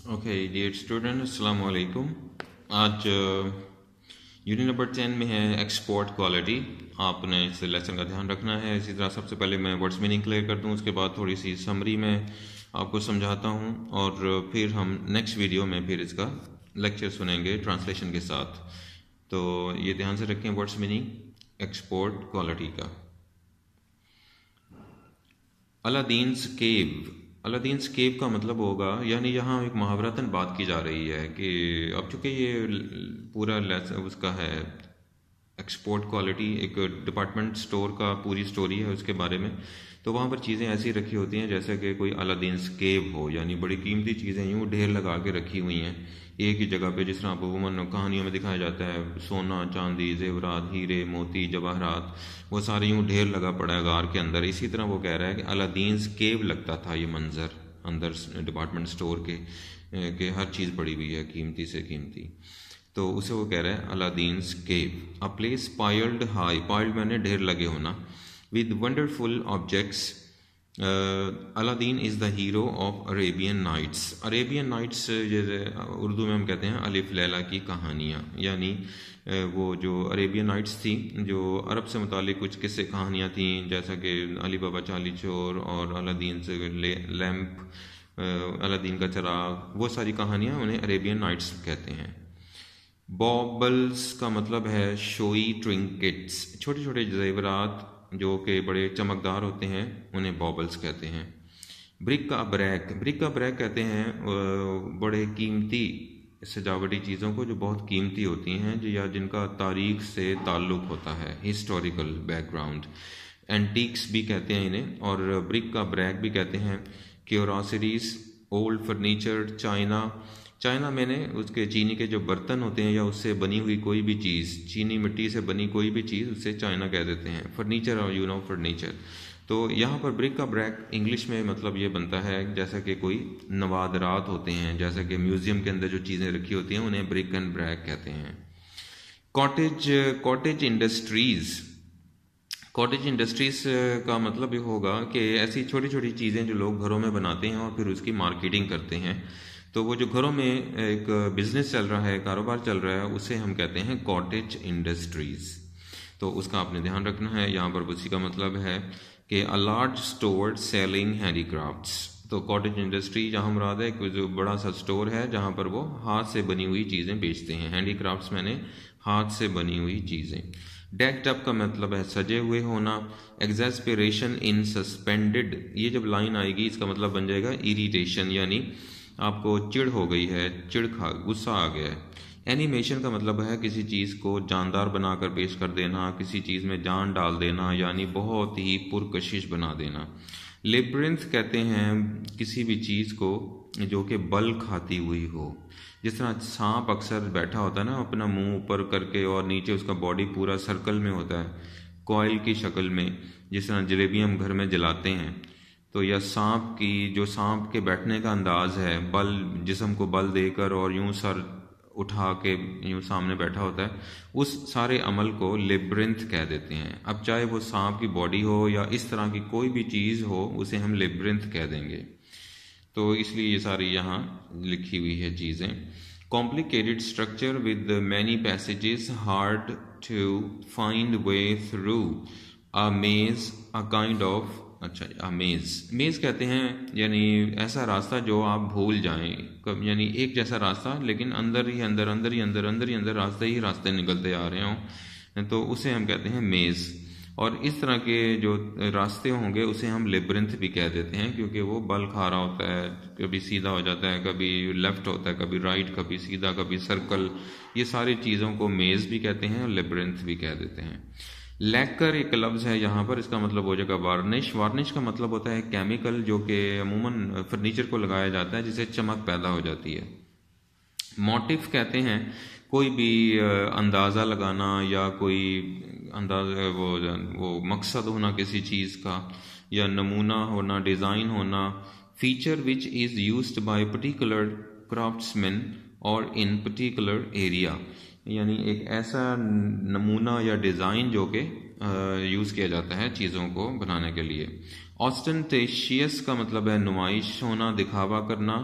Okay dear student, अस्सलाम वालेकुम। आज यूनिट नंबर 10 में है एक्सपोर्ट क्वालिटी। आपने इस लेसन का ध्यान रखना है। इसी तरह सबसे पहले मैं वर्ड्स मीनिंग क्लियर कर दूं, उसके बाद थोड़ी सी समरी में आपको समझाता हूं और फिर हम नेक्स्ट वीडियो में फिर इसका लेक्चर सुनेंगे ट्रांसलेशन के साथ। तो ये ध्यान से रखें वर्ड्स मीनिंग एक्सपोर्ट क्वालिटी का। अलादीन्स केव। अलादीन्स केव का मतलब होगा, यानी यहाँ एक मुहावरतन बात की जा रही है कि अब चूंकि ये पूरा उसका है एक्सपोर्ट क्वालिटी, एक डिपार्टमेंट स्टोर का पूरी स्टोरी है उसके बारे में। तो वहाँ पर चीज़ें ऐसी रखी होती हैं जैसे कि कोई अलादीन्स केव हो, यानी बड़ी कीमती चीज़ें यूँ ढेर लगा के रखी हुई हैं एक ही जगह पे। जिस तरह अमूमन कहानियों में दिखाया जाता है, सोना चांदी जेवरात हीरे मोती जवाहरात, वो सारे यूँ ढेर लगा पड़ा है गार के अंदर। इसी तरह वो कह रहा है कि अलादीन्स केव लगता था ये मंजर अंदर डिपार्टमेंट स्टोर के हर चीज़ पड़ी हुई है कीमती से कीमती। तो उसे वो कह रहा है Aladdin's cave. A place piled high, piled मैंने ढेर लगे होना, with wonderful objects. Aladdin is the hero of Arabian Nights. Arabian Nights जैसे उर्दू में हम कहते हैं अलिफ लैला की कहानियाँ, यानी वो जो अरेबियन नाइट्स थी, जो अरब से मुतालिक कुछ किस्से कहानियाँ थीं, जैसा कि अली बाबा चाली चोर और अलादीन से लैम्प, अलादीन का चिराग, वो सारी कहानियाँ उन्हें अरेबियन नाइट्स कहते हैं। बॉबल्स का मतलब है शोई ट्रिंकेट्स, छोटे छोटे जेवरात जो कि बड़े चमकदार होते हैं, उन्हें बॉबल्स कहते हैं। ब्रिक का ब्रैक, ब्रिक का ब्रैक कहते हैं बड़े कीमती सजावटी चीज़ों को जो बहुत कीमती होती हैं या जिनका तारीख से ताल्लुक़ होता है, हिस्टोरिकल बैकग्राउंड। एंटीक्स भी कहते हैं इन्हें, और ब्रिक का ब्रैक भी कहते हैं। क्यूरोसिटीज़, ओल्ड फर्नीचर, चाइना। चाइना मैंने उसके चीनी के जो बर्तन होते हैं या उससे बनी हुई कोई भी चीज़, चीनी मिट्टी से बनी कोई भी चीज़, उससे चाइना कह देते हैं। फर्नीचर और फर्नीचर। तो यहाँ पर ब्रिक का ब्रैक इंग्लिश में मतलब ये बनता है जैसा कि कोई नवादरात होते हैं, जैसा कि म्यूजियम के अंदर जो चीज़ें रखी होती हैं उन्हें ब्रिक एंड ब्रैक कहते हैं। Cottage, cottage industries. Cottage industries का मतलब ये होगा कि ऐसी छोटी छोटी चीज़ें जो लोग घरों में बनाते हैं और फिर उसकी मार्केटिंग करते हैं। तो वो जो घरों में एक बिजनेस चल रहा है, कारोबार चल रहा है, उसे हम कहते हैं कॉटेज इंडस्ट्रीज। तो उसका आपने ध्यान रखना है। यहाँ पर उसी का मतलब है कि a large store selling handicrafts. तो कॉटेज इंडस्ट्री जहाँ मुराद है कि जो बड़ा सा स्टोर है जहाँ पर वो हाथ से बनी हुई चीज़ें बेचते हैं। हैंडीक्राफ्ट्स मैंने हाथ से बनी हुई चीज़ें। डेक्ड अप का मतलब है सजे हुए होना। एग्जैस्पिरेशन इन सस्पेंडेड, ये जब लाइन आएगी इसका मतलब बन जाएगा इरिटेशन, यानी आपको चिढ़ हो गई है, गुस्सा आ गया है। एनिमेशन का मतलब है किसी चीज़ को जानदार बनाकर पेश कर देना, किसी चीज़ में जान डाल देना, यानी बहुत ही पुरकशिश बना देना। लेब्रिंथ कहते हैं किसी भी चीज़ को जो कि बल खाती हुई हो। जिस तरह सांप अक्सर बैठा होता है ना अपना मुंह ऊपर करके और नीचे उसका बॉडी पूरा सर्कल में होता है, कॉइल की शक्ल में, जिस तरह जलेबी हम घर में जलाते हैं। तो यह सांप की जो सांप के बैठने का अंदाज है, बल, जिस्म को बल देकर और यूं सर उठा के यूं सामने बैठा होता है, उस सारे अमल को लेब्रिंथ कह देते हैं। अब चाहे वो सांप की बॉडी हो या इस तरह की कोई भी चीज़ हो, उसे हम लेब्रिंथ कह देंगे। तो इसलिए ये सारी यहाँ लिखी हुई है चीज़ें। Complicated structure with many passages, hard to find way through, a maze, a kind of, अच्छा मेज, मेज कहते हैं यानी ऐसा रास्ता जो आप भूल जाएं, यानी एक जैसा रास्ता लेकिन अंदर ही अंदर, अंदर ही अंदर, अंदर ही अंदर रास्ते ही रास्ते निकलते आ रहे हों, तो उसे हम कहते हैं मेज। और इस तरह के जो रास्ते होंगे उसे हम लेब्रिंथ भी कह देते हैं, क्योंकि वो बल खा रहा होता है, कभी सीधा हो जाता है, कभी लेफ्ट होता है, कभी राइट, कभी सीधा, कभी सर्कल। ये सारी चीज़ों को मेज भी कहते हैं और लेब्रिंथ भी कह देते हैं। लैकर एक लफ्ज़ है यहाँ पर, इसका मतलब हो जाएगा वार्निश। वार्निश का मतलब होता है केमिकल जो कि अमूमन फर्नीचर को लगाया जाता है जिससे चमक पैदा हो जाती है। मोटिव कहते हैं कोई भी अंदाज़ा लगाना या कोई अंदाज़ा, वो मकसद होना किसी चीज़ का, या नमूना होना, डिज़ाइन होना। Feature which is used by particular craftsman और इन पर्टिकुलर एरिया, यानी एक ऐसा नमूना या डिज़ाइन जो कि यूज़ किया जाता है चीज़ों को बनाने के लिए। ऑस्टेंटेशियस का मतलब है नुमाइश होना, दिखावा करना।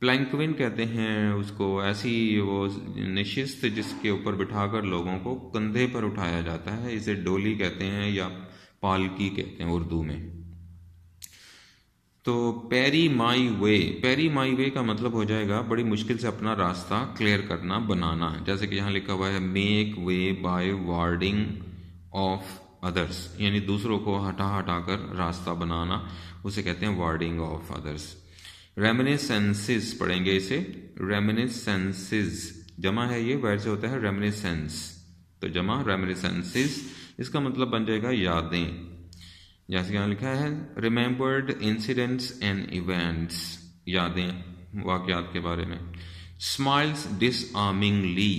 प्लैंक्विन कहते हैं उसको, ऐसी वो निशिस्त जिसके ऊपर बिठाकर लोगों को कंधे पर उठाया जाता है, इसे डोली कहते हैं या पालकी कहते हैं उर्दू में। तो पैरी माई वे, पैरी माई वे का मतलब हो जाएगा बड़ी मुश्किल से अपना रास्ता क्लियर करना, बनाना। जैसे कि यहाँ लिखा हुआ है make way by wording of others, यानी दूसरों को हटा हटा कर रास्ता बनाना, उसे कहते हैं वार्डिंग ऑफ अदर्स। रेमिनिसेंसेस पढ़ेंगे इसे, रेमिनिसेंसेस जमा है, ये वर्ड से होता है रेमिनिसेंस, तो जमा रेमिनिसेंसेस, इसका मतलब बन जाएगा यादें। जैसे यहाँ लिखा है रिमेंबर्ड इंसिडेंट्स एंड इवेंट्स, यादें वाकयात के बारे में। स्माइल्स डिसआर्मिंगली,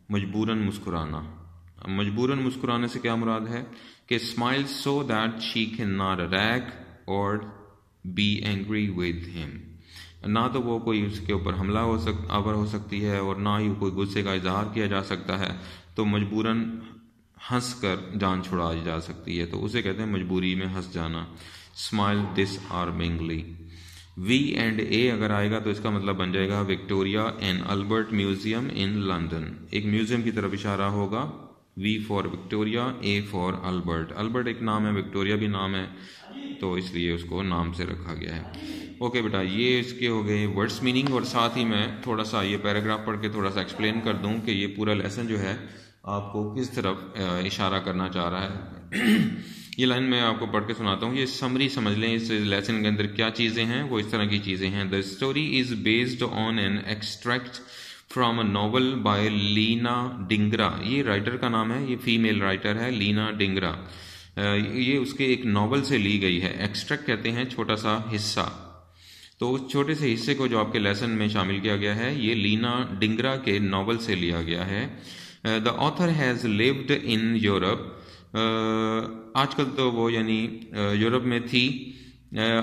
मजबूरन मुस्कुराना। मजबूरन मुस्कुराने से क्या मुराद है कि smiles so that she can not attack और बी एंग्री विद हिम, ना तो वो कोई उसके ऊपर हमला आवर हो सकती है और ना ही कोई गुस्से का इजहार किया जा सकता है, तो मजबूरन हंस कर जान छुड़ाई जा सकती है, तो उसे कहते हैं मजबूरी में हंस जाना। Smile disarmingly. V and A अगर आएगा तो इसका मतलब बन जाएगा Victoria and Albert Museum in London, एक म्यूजियम की तरफ इशारा होगा। V for Victoria, A for Albert, Albert एक नाम है, विक्टोरिया भी नाम है, तो इसलिए उसको नाम से रखा गया है। ओके बेटा, ये इसके हो गए वर्ड्स मीनिंग, और साथ ही मैं थोड़ा सा ये पैराग्राफ पढ़ के थोड़ा सा एक्सप्लेन कर दूं कि ये पूरा लेसन जो है आपको किस तरफ इशारा करना चाह रहा है। ये लाइन मैं आपको पढ़ के सुनाता हूँ, ये समरी समझ लें, इस लेसन के अंदर क्या चीज़ें हैं, वो इस तरह की चीज़ें हैं। The story is based on an extract from a novel by Leena Dhingra, ये राइटर का नाम है, ये फीमेल राइटर है लीना डिंगरा, ये उसके एक नॉवल से ली गई है। एक्सट्रैक्ट कहते हैं छोटा सा हिस्सा, तो उस छोटे से हिस्से को जो आपके लेसन में शामिल किया गया है ये लीना डिंगरा के नॉवल से लिया गया है। The author has lived in Europe, आजकल तो वो यानी यूरोप में थी।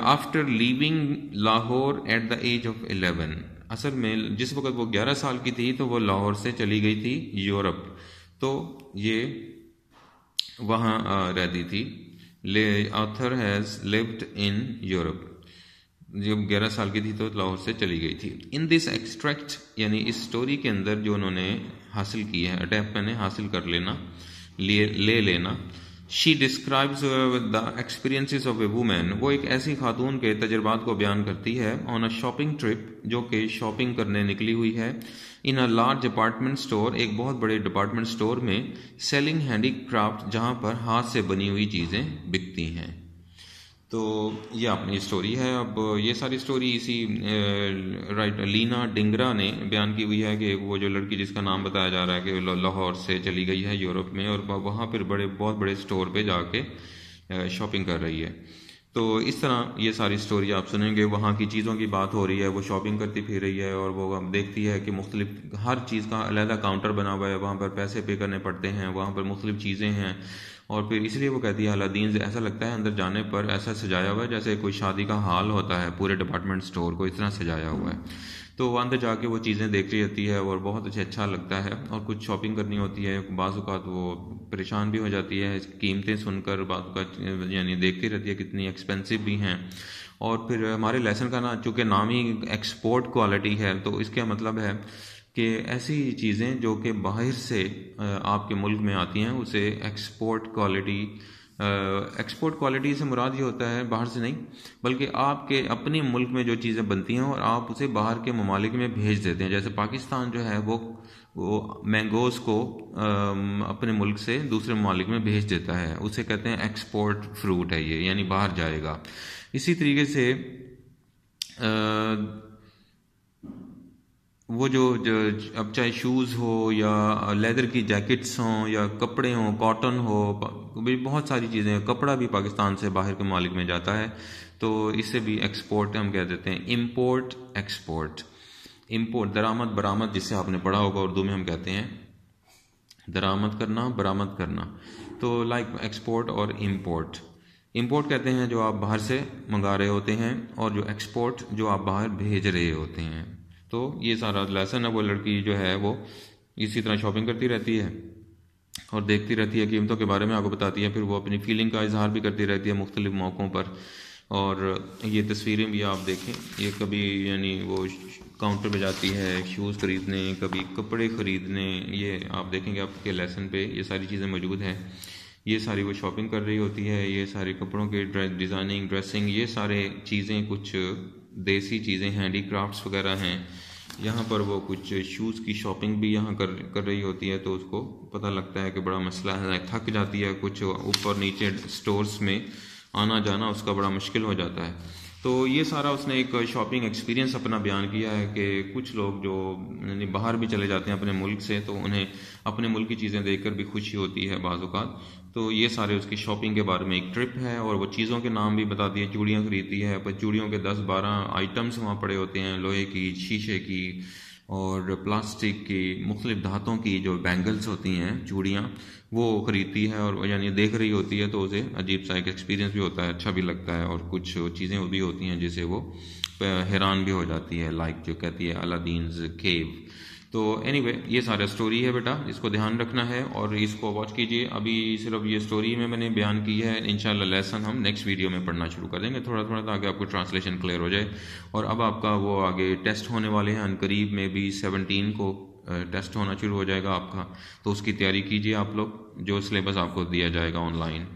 After leaving Lahore at the age of 11, असल में जिस वक्त वो 11 साल की थी तो वो लाहौर से चली गई थी यूरोप, तो ये वहाँ रहती थी। Author has lived in Europe, जब 11 साल की थी तो लाहौर से चली गई थी। इन दिस एक्सट्रैक्ट, यानी इस स्टोरी के अंदर जो उन्होंने हासिल की है, अडेप्ट मैंने हासिल कर लेना, ले लेना। She describes the experiences of A women, वो एक ऐसी खातून के तजर्बात को बयान करती है। ऑन अ शॉपिंग ट्रिप, जो कि शॉपिंग करने निकली हुई है। इन अ लार्ज डिपार्टमेंट स्टोर, एक बहुत बड़े डिपार्टमेंट स्टोर में। सेलिंग हैंडीक्राफ्ट, जहाँ पर हाथ से बनी हुई चीज़ें बिकती हैं। तो ये अपनी स्टोरी है। अब ये सारी स्टोरी इसी राइटर लीना डिंगरा ने बयान की हुई है कि वो जो लड़की जिसका नाम बताया जा रहा है कि लाहौर से चली गई है यूरोप में, और वहाँ पर बहुत बड़े स्टोर पे जाके शॉपिंग कर रही है। तो इस तरह ये सारी स्टोरी आप सुनेंगे, वहाँ की चीज़ों की बात हो रही है, वो शॉपिंग करती फिर रही है और वो देखती है कि मुख्तलिफ हर चीज़ का अलग काउंटर बना हुआ है, वहाँ पर पैसे पे करने पड़ते हैं, वहाँ पर मुख्तलिफ चीज़ें हैं, और फिर इसलिए वो कहती है अलादीन, ऐसा लगता है अंदर जाने पर ऐसा सजाया हुआ है जैसे कोई शादी का हाल होता है, पूरे डिपार्टमेंट स्टोर को इस तरह सजाया हुआ है। तो वो अंदर जाके वो चीज़ें देखती रहती है और बहुत अच्छा लगता है, और कुछ शॉपिंग करनी होती है। बाज़ औक़ात वो परेशान भी हो जाती है कीमतें सुनकर, बाज़ औक़ात यानी देखती रहती है कितनी एक्सपेंसिव भी हैं। और फिर हमारे लेसन का ना चूँकि नाम ही एक्सपोर्ट क्वालिटी है, तो इसका मतलब है कि ऐसी चीज़ें जो कि बाहर से आपके मुल्क में आती हैं उसे एक्सपोर्ट क्वालिटी से मुराद ये होता है बाहर से नहीं, बल्कि आपके अपने मुल्क में जो चीज़ें बनती हैं और आप उसे बाहर के ममालिक में भेज देते हैं। जैसे पाकिस्तान जो है वो मैंगोज़ को अपने मुल्क से दूसरे ममालिक में भेज देता है, उसे कहते हैं एक्सपोर्ट फ्रूट है ये, यानी बाहर जाएगा। इसी तरीके से वो जो अब चाहे शूज़ हो या लेदर की जैकेट्स हों या कपड़े हों, कॉटन हो, बहुत सारी चीज़ें, कपड़ा भी पाकिस्तान से बाहर के मालिक में जाता है, तो इसे भी एक्सपोर्ट हम कह देते हैं। इम्पोर्ट एक्सपोर्ट, इम्पोर्ट दरामद बरामद, जिससे आपने पढ़ा होगा उर्दू में हम कहते हैं दरामद करना बरामद करना, तो लाइक एक्सपोर्ट और इम्पोर्ट। इम्पोर्ट कहते हैं जो आप बाहर से मंगा रहे होते हैं, और जो एक्सपोर्ट जो आप बाहर भेज रहे होते हैं। तो ये सारा लेसन है। वो लड़की जो है वो इसी तरह शॉपिंग करती रहती है और देखती रहती है, कीमतों के बारे में आपको बताती है, फिर वो अपनी फीलिंग का इजहार भी करती रहती है मुख्तलिफ मौक़ों पर। और ये तस्वीरें भी आप देखें, ये कभी यानी वो काउंटर पे जाती है शूज़ ख़रीदने, कभी कपड़े ख़रीदने, ये आप देखेंगे आपके लेसन पे ये सारी चीज़ें मौजूद हैं। ये सारी वो शॉपिंग कर रही होती है, ये सारे कपड़ों के डिज़ाइनिंग, ड्रेसिंग, ये सारे चीज़ें कुछ देसी चीज़ें, हैंडी क्राफ्ट्स वगैरह हैं। यहाँ पर वो कुछ शूज़ की शॉपिंग भी यहाँ कर रही होती है, तो उसको पता लगता है कि बड़ा मसला है, थक जाती है, कुछ ऊपर नीचे स्टोर्स में आना जाना उसका बड़ा मुश्किल हो जाता है। तो ये सारा उसने एक शॉपिंग एक्सपीरियंस अपना बयान किया है कि कुछ लोग जो यानी बाहर भी चले जाते हैं अपने मुल्क से, तो उन्हें अपने मुल्क की चीज़ें देखकर भी खुशी होती है बाज़ औक़ात। तो ये सारे उसकी शॉपिंग के बारे में एक ट्रिप है, और वो चीज़ों के नाम भी बता दिए। चूड़ियाँ खरीदती है, पर चूड़ियों के 10-12 आइटम्स वहाँ पड़े होते हैं, लोहे की, शीशे की और प्लास्टिक की, मुख्तलिफ धातों की जो बैंगल्स होती हैं, चूड़ियाँ, वो ख़रीदती है और यानी देख रही होती है, तो उसे अजीब सा एक एक्सपीरियंस भी होता है, अच्छा भी लगता है। और कुछ चीज़ें भी होती हैं जिसे वो हैरान भी हो जाती है, लाइक जो कहती है अलादीन्स केव। तो एनीवे ये सारा स्टोरी है बेटा, इसको ध्यान रखना है और इसको वॉच कीजिए। अभी सिर्फ ये स्टोरी में मैंने बयान की है, इंशाल्लाह लेसन हम नेक्स्ट वीडियो में पढ़ना शुरू कर देंगे थोड़ा थोड़ा, ताकि आपको ट्रांसलेशन क्लियर हो जाए। और अब आपका वो आगे टेस्ट होने वाले हैं, अनकरीब में भी 17 को टेस्ट होना शुरू हो जाएगा आपका, तो उसकी तैयारी कीजिए आप लोग, जो सिलेबस आपको दिया जाएगा ऑनलाइन।